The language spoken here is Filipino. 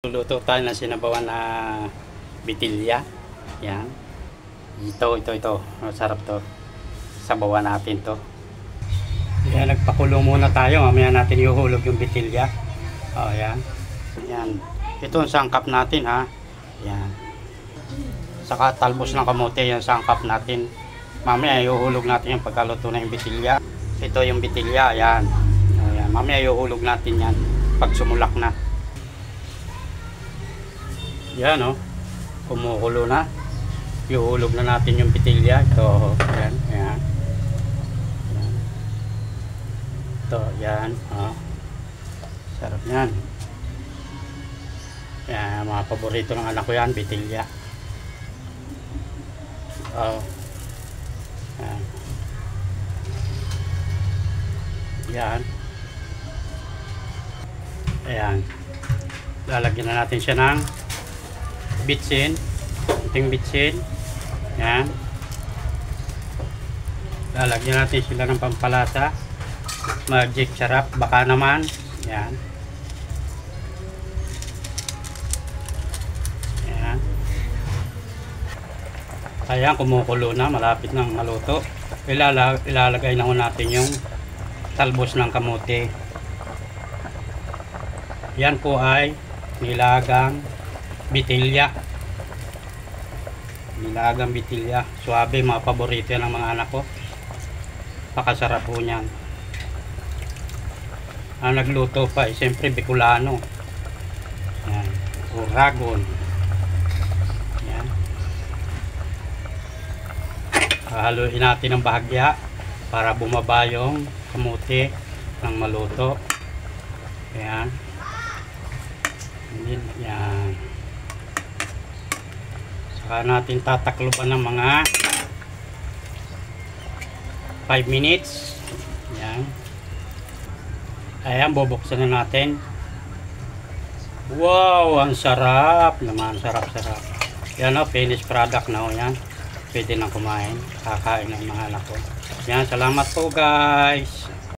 Luluto tayo ng sinabawan na bitilya. Yan. Ito. Masarap to. Sabawan natin to. Yan, nagpakulo muna tayo. Mamaya natin ihuhulog yung bitilya. O, yan. Yan. Ito ang sangkap natin, ha. Yan. Saka talbos ng kamote, yung sangkap natin. Mamaya ihuhulog natin yung pagkaluto na yung bitilya. Ito yung bitilya, yan. O, yan. Mamaya ihuhulog natin yan pag sumulak na. Yan, oh. Kumukulo na. Ihuhulog na natin yung bitilya. Ito, yan. Yan. Ito, yan. Oh. Sarap yan. Yan, mga paborito ng anak ko yan, bitilya. Oh. Yan. Yan. Ayan. Lalagyan na natin siya ng bitsin. Ito yung bitsin. Yan. Lalagyan natin sila ng pampalasa. Magic sarap. Baka naman. Yan. Yan. Ayan, kumukulo na. Malapit nang maluto. Ilalagay na natin yung talbos ng kamote. Yan po ay nilagang bitilya. Nilagang bitilya. Suabe, mga paborito yan ng mga anak ko. Pakasarap po niyan. Ang nagluto pa ay siyempre Bicolano. Yan. Uragon. Yan. Haluin natin ng bahagya para bumaba yung kamote ng maluto. Yan. Yan. Saka natin tatakluban ng mga 5 minutes. Yan. Ayan, bubuksan na natin. Wow, ang sarap naman. Sarap. Yan o, finished product na o yan. Pwede nang kumain. Kakain ng mga anak ko. Yan, salamat po guys.